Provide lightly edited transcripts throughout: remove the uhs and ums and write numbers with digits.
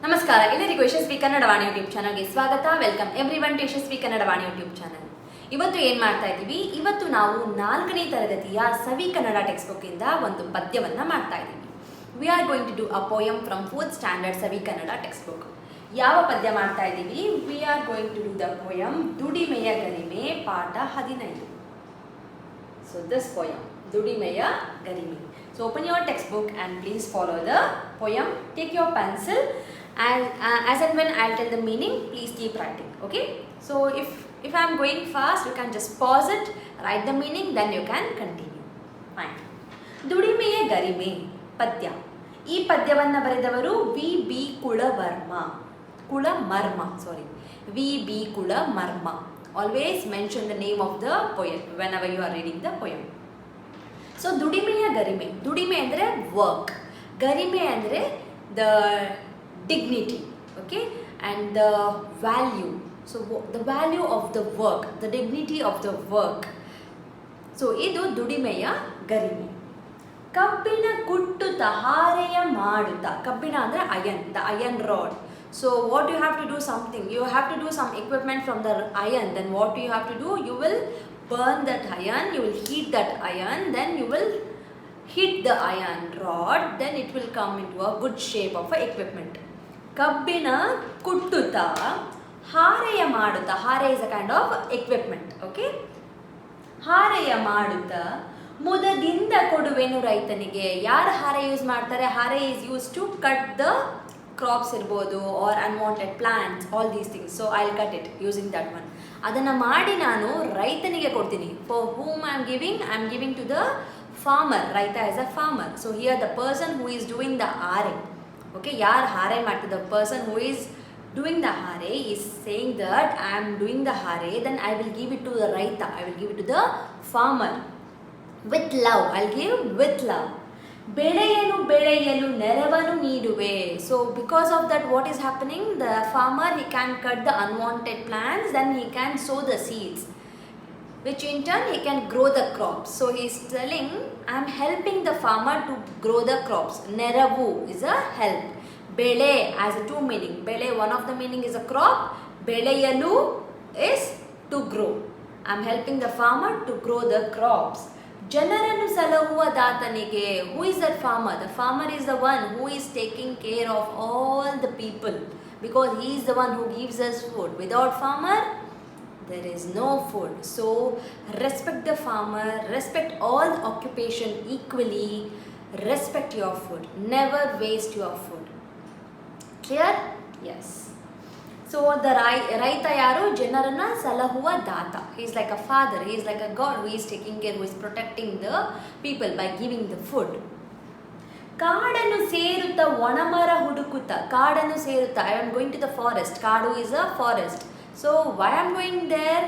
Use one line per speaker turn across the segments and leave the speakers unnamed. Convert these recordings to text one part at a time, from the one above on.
ನಮಸ್ಕಾರ ಎಲ್ಲರಿಗೂ ಯಶಸ್ವಿ ಕನ್ನಡ ವಾಣಿ ಯೂಟ್ಯೂಬ್ ಚಾನಲ್ಗೆ ಸ್ವಾಗತ. Welcome everyone to Yashasvi Kannada Vani YouTube channel. ಇವತ್ತು ಏನು ಮಾಡ್ತಾ ಇದ್ದೀವಿ? ಇವತ್ತು ನಾವು 4ನೇ ತರಗತಿಯ ಸವಿ ಕನ್ನಡ ಟೆಕ್ಸ್ಟ್ ಬುಕ್ ಇಂದ ಒಂದು ಪದ್ಯವನ್ನ ಮಾಡ್ತಾ ಇದ್ದೀವಿ. We are going to do a poem from 4th standard Savi Kannada text book. ಯಾವ ಪದ್ಯ ಮಾಡ್ತಾ ಇದ್ದೀವಿ? We are going to do the poem ದುಡಿಮೆಯ ಗರಿಮೆ ಪಾಠ 15. ಸೊ ದಿಸ್ ಪೋಯಮ್ ದುಡಿಮೆಯ ಗರಿಮೆ. So open your textbook and please follow the poem. Take your pencil and as and when I'll tell the meaning, please keep writing. Okay? So if I'm going fast, you can just pause it, write the meaning, then you can continue. Fine. ದುಡಿಮೆಯ ಗರಿಮೆ ಪದ್ಯ. ಈ ಪದ್ಯವನ್ನು ಬರೆದವರು V B Kulamarma. V B Kulamarma. Always mention the name of the poet whenever you are reading the poem. So ದುಡಿಮೆಯ ಗರಿಮೆ. ದುಡಿಮೆ ಅಂದರೆ ವರ್ಕ್, ಗರಿಮೆ ಅಂದರೆ the dignity, okay, and the value. So the value of the work, the dignity of the work. So ಇದು ದುಡಿಮೆಯ ಗರಿಮೆ. ಕಬ್ಬಿಣ ಕುಟ್ಟುತ್ತ ಹಾರೆಯ ಮಾಡುತ್ತಾ. ಕಬ್ಬಿಣ ಅಂದರೆ iron, the iron rod. So what you have to do something, you have to do some equipment from the iron. Then what you have to do, you will burn that iron, you will heat that iron, then you will hit the iron rod, then it will come into a good shape of a equipment. ಕಬ್ಬಿಣ ಕುಟ್ಟುತ್ತ ಹಾರೆಯ ಮಾಡುತ್ತ. ಹಾರೆ is a kind of equipment, okay. ಹಾರೆಯ ಮಾಡುತ್ತ ಮುದದಿಂದ ಕೊಡುವೆನು ರೈತನಿಗೆ. ಯಾರು ಹಾರೆ use ಮಾಡ್ತಾರೆ? ಹಾರೆ is use to cut the crops ಇರ್ಬೋದು, or unwanted plants, all these things. So I will cut it using that one. ಅದನ್ನು ಮಾಡಿ ನಾನು ರೈತನಿಗೆ ಕೊಡ್ತೀನಿ. For whom I am giving to the farmer. ರೈತ as a farmer. So here the person who is doing the ಹಾರೆ, okay, ಯಾರು ಹಾರೆ ಮಾಡ್ತಿದ್ದ, the person who is doing the hare is saying that I am doing the hare, then I will give it to the raita, I will give it to the farmer with love. I'll give with love. ಬೆಳೆಯನು ಬೆಳೆಯಲು ನೆರವನ್ನು ನೀಡುವೆ. So because of that, what is happening? The farmer, he can cut the unwanted plants, then he can sow the seeds, which in turn he can grow the crops. So he is telling, I am helping the farmer to grow the crops. Neravu is a help. Bele has a two meaning. Bele, one of the meaning is a crop. Beleyalu is to grow. I am helping the farmer to grow the crops. ಜನರನ್ನು ಸಲಹುವ ದಾತನಿಗೆ. Who is that farmer? The farmer is the one who is taking care of all the people, because he is the one who gives us food. Without farmer, there is no food. So respect the farmer, respect all the occupation equally, respect your food, never waste your food. Clear? Yes. So the raita yaru? ಜನರನ್ನ ಸಲಹುವ ದಾತ. He is like a father, he is like a god who is taking care, who is protecting the people by giving the food. ಕಾಡನ್ನು ಸೇರುತ್ತ ಒಣಮರ ಹುಡುಕುತ್ತ. ಕಾಡನ್ನು ಸೇರುತ್ತ, I am going to the forest. ಕಾಡು is a forest. So why I am going there?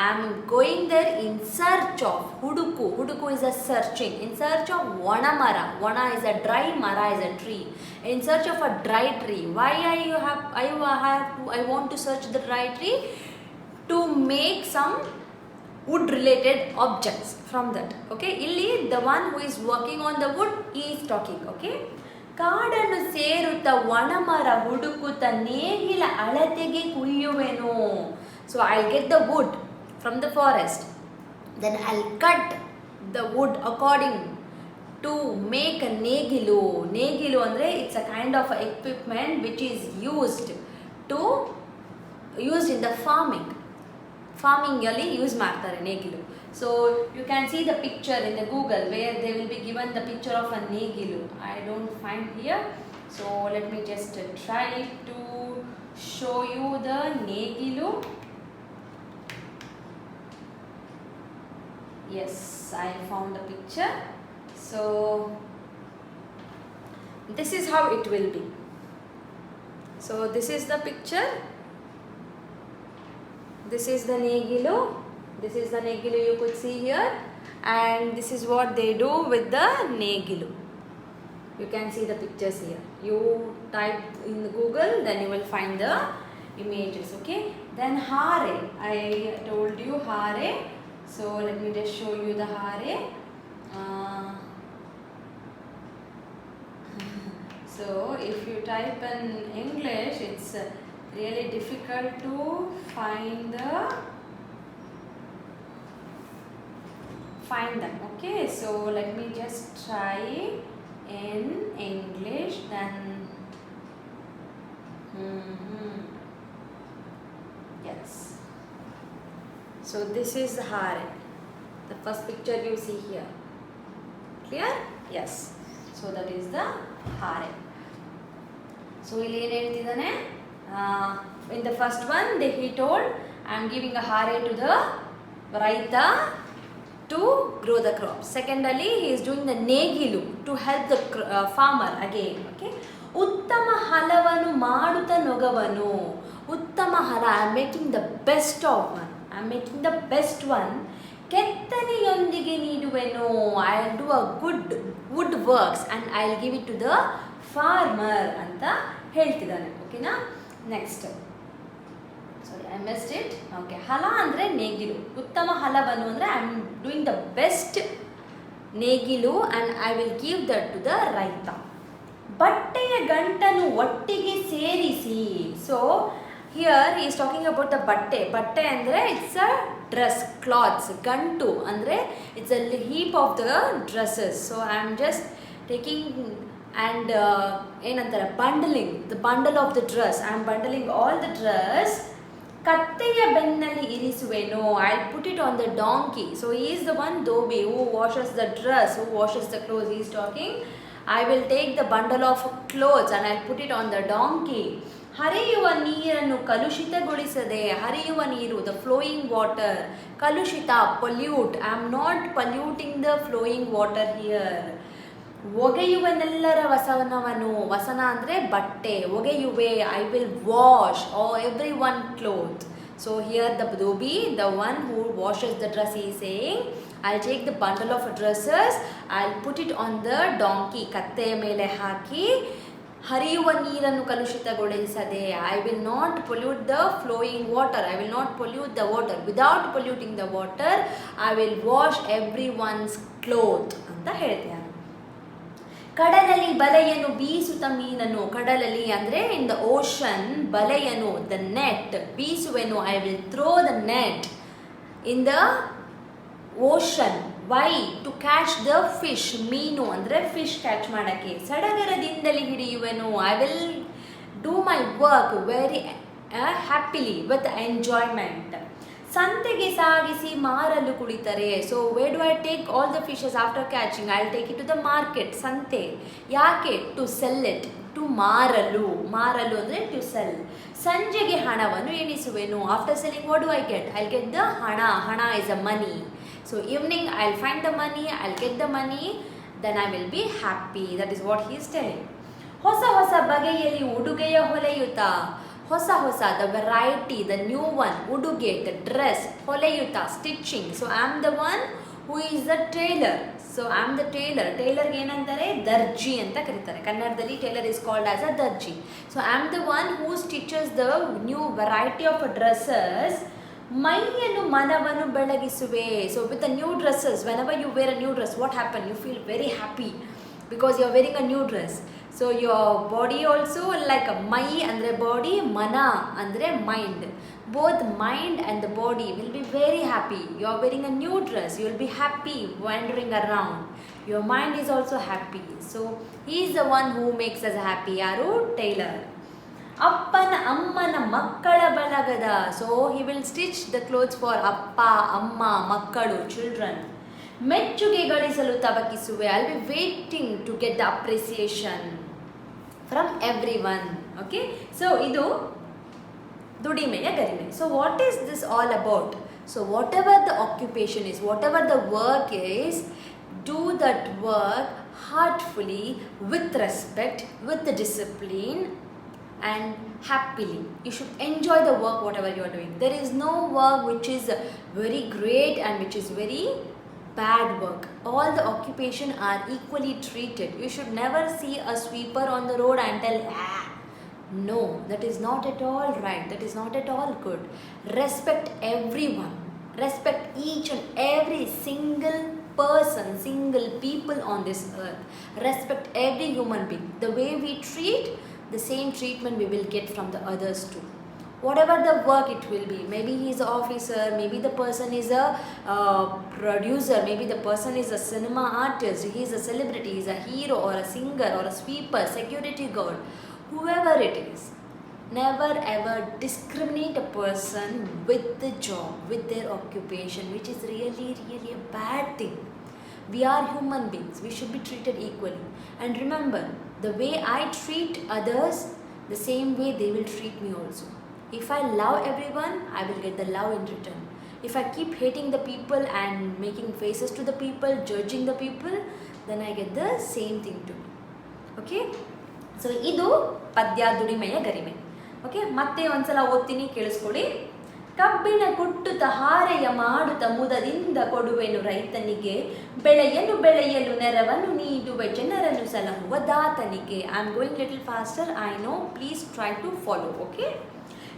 I am going there in search of. ಹುಡುಕು, ಹುಡುಕು is a searching. In search of ಒಣಮರ. ಒಣ is a dry, mara is a tree. In search of a dry tree. Why I want to search the dry tree? To make some wood related objects from that. Okay, illi the one who is working on the wood, he is talking. Okay, ಕಾಡನ್ನು ಸೇರುತ್ತ ಒಣಮರ ಹುಡುಕುತ್ತ ನೇಗಿಲ ಅಳತೆಗೆ ಕುಯ್ಯುವೆನು. So I'll get the wood from the forest, then I'll cut the wood according to make a negilu. Negilu andre it's a kind of equipment which is used in the farming. Farming ಯಲ್ಲಿ use ಮಾಡ್ತಾರೆ ನೇಗಿಲು. So you can see the picture in the Google where they will be given the picture of a negilu. I don't find here, so let me just try to show you the negilu. Yes, I found the picture. So this is how it will be. So this is the picture. This is the negilu. This is the negilu you could see here, and this is what they do with the negilu. You can see the pictures here. You type in Google, then you will find the images. Okay. Then hare. I told you hare. So let me just show you the hare. So if you type in English, it's really difficult to find them. Okay, so let me just try in English then. Yes, so this is the hare, the first picture you see here. Clear? Yes, so that is the hare. So ಇಲ್ಲಿ ಏನು ಹೇಳ್ತಿದ್ದಾನೆ, in the first one he told, I am giving a hare to the Raita to grow the crop. Secondly, he is doing the negilu to help the farmer again. Okay, ಉತ್ತಮ ಹಲವನ್ನು ಮಾಡುತ್ತ ನೊಗವನು. ಉತ್ತಮ ಹಲ, I am making the best of one. I am making the best one. ಕೆತ್ತನೆಯೊಂದಿಗೆ ನೀಡುವೆನು. I will do a good wood works and I will give it to the farmer ಅಂತ ಹೇಳ್ತಿದ್ದಾನೆ. ಓಕೆನಾ? Next, sorry I missed it. Okay, ಹಲ ಅಂದರೆ ನೇಗಿಲು. ಉತ್ತಮ ಹಲವನ್ನು ಅಂದರೆ I am doing the best ನೇಗಿಲು and I will give that to the ರೈತ. ಬಟ್ಟೆಯ ಗಂಟನ್ನು ಒಟ್ಟಿಗೆ ಸೇರಿಸಿ. So here is talking about the ಬಟ್ಟೆ. ಬಟ್ಟೆ ಅಂದರೆ ಇಟ್ಸ್ ಅ ಡ್ರೆಸ್, ಕ್ಲಾತ್ಸ್. ಗಂಟು ಅಂದರೆ it's a heap of the dresses. So I am just taking and ಏನಂತಾರೆ, bundling the bundle of the dress. I am ಬಂಡಲಿಂಗ್ all the dress. ಕತ್ತೆಯ ಬೆನ್ನಲ್ಲಿ ಇರಿಸುವೆನು. I put it on the donkey. So he is the one dhobi who washes the dress, who washes the clothes. He is talking, I will take the bundle of clothes and I will put it on the donkey. ಹರಿಯುವ ನೀರನ್ನು ಕಲುಷಿತಗೊಳಿಸದೆ. ಹರಿಯುವ ನೀರು, the flowing water. ಕಲುಷಿತ, pollute. I am not polluting the flowing water here. ಒಗೆಯುವನೆಲ್ಲರ ವಸನವನು. ವಸನ ಅಂದರೆ ಬಟ್ಟೆ. ಒಗೆಯುವೆ, I will wash every one cloth. So here the dhobi, the one who washes the dress, he is saying, I'll take the bundle of dresses, I'll put it on the donkey. ಕತ್ತೆಯ ಮೇಲೆ ಹಾಕಿ, ಹರಿಯುವ ನೀರನ್ನು ಕಲುಷಿತಗೊಳಿಸದೆ. I will not pollute the flowing water. I will not pollute the water. Without polluting the water I will wash every one's cloth ಅಂತ ಹೇಳ್ತಾರೆ. ಕಡಲಲ್ಲಿ ಬಲೆಯನ್ನು ಬೀಸುತ್ತ ಮೀನನ್ನು. ಕಡಲಲ್ಲಿ ಅಂದರೆ ಇನ್ ದ ಓಷನ್. ಬಲೆಯನ್ನು, ದ ನೆಟ್. ಬೀಸುವೆನು, I will throw the net in the ocean. Why? To catch the fish. ಮೀನು ಅಂದರೆ ಫಿಶ್ ಕ್ಯಾಚ್ ಮಾಡೋಕ್ಕೆ. ಸಡಗರದಿಂದಲೇ ಹಿಡಿಯುವೆನು. I will do my work very happily with enjoyment. ಸಂತೆಗೆ ಸಾಗಿಸಿ ಮಾರಲು ಕುಳಿತರೆ. So where do I take all the fishes after catching? I will take it to the market. ಸಂತೆ. ಯಾಕೆ? To sell it. ಟು ಮಾರಲು. ಮಾರಲು ಅಂದರೆ ಟು ಸೆಲ್. ಸಂಜೆಗೆ ಹಣವನ್ನು ಎಣಿಸುವೆನು. After selling what do I get? I get the ಹಣ. ಹಣ is a money. So evening I will find the money, I will get the money, then I will be happy. That is what he is telling. ಹೊಸ ಹೊಸ ಬಗೆಯಲ್ಲಿ ಉಡುಗೆಯ ಹೊಲೆಯುತ. ಹೊಸ ಹೊಸ, the variety, the new one. ಉಡುಗೆ, the dress. ಹೊಲೆಯುತ, stitching. So I am the one who is the tailor. So I am the tailor. ಟೇಲರ್ಗೆ ಏನಂತಾರೆ? ದರ್ಜಿ ಅಂತ ಕರೀತಾರೆ. ಕನ್ನಡದಲ್ಲಿ tailor is called as a darji. So I am the one who stitches the new variety of dresses. ಮೈಯನ್ನು ಮನವನ್ನು ಬೆಳಗಿಸುವೆ. So with the new dresses, whenever you wear a new dress, what happen? You feel very happy because you are wearing a new dress. So your body also like ಮೈ ಅಂದರೆ body, ಮನ ಅಂದರೆ mind. Both mind and the body will be very happy. You are wearing a new dress, you will be happy wandering around. Your mind is also happy. So he is the one who makes us happy. ಯಾರು? Tailor. ಅಪ್ಪನ ಅಮ್ಮನ ಮಕ್ಕಳ ಬಳಗದ. So he will stitch the clothes for appa, amma, makkalu, children. ಮೆಚ್ಚುಗೆ ಗಳಿಸಲು ತವಕಿಸುವೆ. I will be waiting to get the appreciation from every one. Okay, so ಇದು ದುಡಿಮೆಯ ಗರಿಮೆ. So what is this all about? So what ever the occupation is, what ever the work is, do that work heartfully, with respect, with discipline and happily. You should enjoy the work whatever you are doing. There is no work which is very great and which is very bad work. All the occupation are equally treated. You should never see a sweeper on the road and tell, ah, no, that is not at all right, that is not at all good. Respect everyone. Respect each and every single person person, single people on this earth. Respect every human being. The way we treat, the same treatment we will get from the others too. Whatever the work it will be, maybe he is an officer, maybe the person is a producer, maybe the person is a cinema artist, he is a celebrity, he is a hero or a singer or a sweeper, security guard, whoever it is. Never ever discriminate a person with the job, with their occupation, which is really a bad thing. We are human beings, we should be treated equally. And remember, the way I treat others, the same way they will treat me also. If I love everyone, I will get the love in return. If I keep hating the people and making faces to the people, judging the people, then I get the same thing to me. Okay? So, ಇದು ಪದ್ಯ ದುಡಿಮೆಯ ಗರಿಮೆ. Okay, ಮತ್ತೆ ಒಂದ್ಸಲ ಓದ್ತೀನಿ, ಕೇಳಿಸ್ಕೊಳ್ಳಿ. ಕಬ್ಬಿಣ ಕುಟ್ಟುತ್ತ ಹಾರೆಯ ಮಾಡುತ್ತ ಮುದದಿಂದ ಕೊಡುವೆನು ರೈತನಿಗೆ, ಬೆಳೆಯಲು ಬೆಳೆಯಲು ನೆರವನ್ನು ನೀಡುವೆ ಜನರನ್ನು ಸಲಹುವ ದಾತನಿಗೆ. I am going little faster, I know, please try to follow. Okay.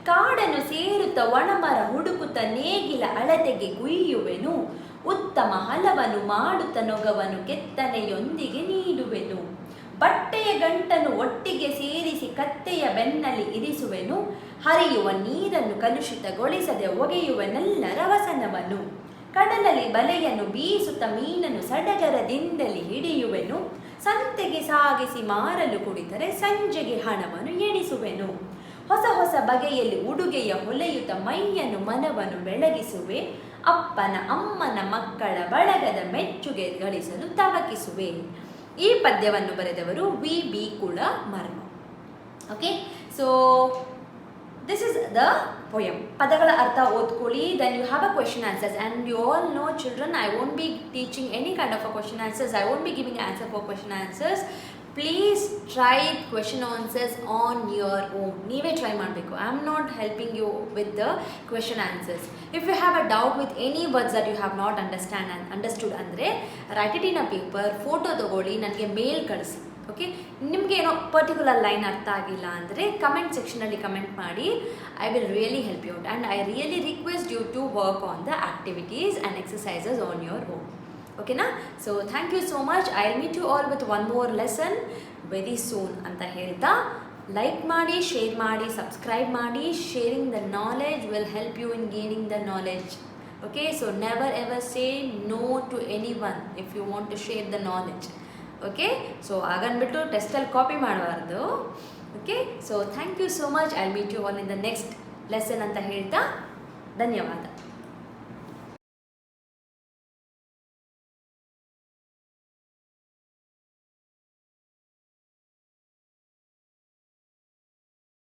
ಕಾಡನ್ನು ಸೇರುತ್ತ ಒಣಮರ ಹುಡುಕುತ್ತ ನೇಗಿಲ ಅಳತೆಗೆ ಕುಯ್ಯುವೆನು, ಉತ್ತಮ ಹಲವನ್ನು ಮಾಡುತ್ತ ನೊಗವನ್ನು ಕೆತ್ತನೆಯೊಂದಿಗೆ ನೀಡುವೆನು, ಬಟ್ಟೆಯ ಗಂಟನ್ನು ಒಟ್ಟಿಗೆ ಸೇರಿಸಿ ಕತ್ತೆಯ ಬೆನ್ನಲ್ಲಿ ಇರಿಸುವೆನು, ಹರಿಯುವ ನೀರನ್ನು ಕಲುಷಿತಗೊಳಿಸದೆ ಒಗೆಯುವನೆಲ್ಲರ ವಸನವನ್ನು, ಕಡಲಲ್ಲಿ ಬಲೆಯನ್ನು ಬೀಸುತ್ತ ಮೀನನ್ನು ಸಡಗರದಿಂದಲೇ ಹಿಡಿಯುವೆನು, ಸಂತೆಗೆ ಸಾಗಿಸಿ ಮಾರಲು ಕುಡಿದರೆ ಸಂಜೆಗೆ ಹಣವನ್ನು ಎಣಿಸುವೆನು, ಹೊಸ ಹೊಸ ಬಗೆಯಲ್ಲಿ ಉಡುಗೆಯ ಹೊಲೆಯುತ್ತ ಮೈಯನ್ನು ಮನವನ್ನು ಬೆಳಗಿಸುವೆ, ಅಪ್ಪನ ಅಮ್ಮನ ಮಕ್ಕಳ ಬಳಗದ ಮೆಚ್ಚುಗೆ ಗಳಿಸಲು ತವಕಿಸುವೆ. ಈ ಪದ್ಯವನ್ನು ಬರೆದವರು V Kulamarma. Okay, so this is the poem. ಪದಗಳ ಅರ್ಥ ಓದ್ಕೊಳ್ಳಿ, then you have a question answers. And you all know children, I won't be teaching any kind of a question answers, I won't be giving answer for question answers. Please try question answers on your own. ನೀವೇ try ಮಾಡಬೇಕು. I am not helping you with the question answers. If you have a doubt with any words that you have not understood ಅಂದರೆ right it in a paper, photo ತೊಗೊಳ್ಳಿ, ನನಗೆ ಮೇಲ್ ಕಳಿಸಿ. Okay, ನಿಮಗೆ ಏನೋ particular line ಅರ್ಥ ಆಗಿಲ್ಲ ಅಂದರೆ comment ಸೆಕ್ಷನಲ್ಲಿ ಕಮೆಂಟ್ ಮಾಡಿ. I will really help you out and I really request you to work on the activities and exercises on your own. ಓಕೆನಾ? So thank you so much. I will meet you all with one more lesson very soon ಅಂತ ಹೇಳ್ತಾ, like ಮಾಡಿ, share ಮಾಡಿ, subscribe ಮಾಡಿ. Sharing the knowledge will help you in gaining the knowledge. Okay, so never ever say no to anyone if you want to share the knowledge. Okay, so aganbittu test ಅಲ್ಲಿ copy ಮಾಡಬಾರ್ದು. Okay, so thank you so much. I'll meet you all in the next lesson ಅಂತ ಹೇಳ್ತಾ ಧನ್ಯವಾದ.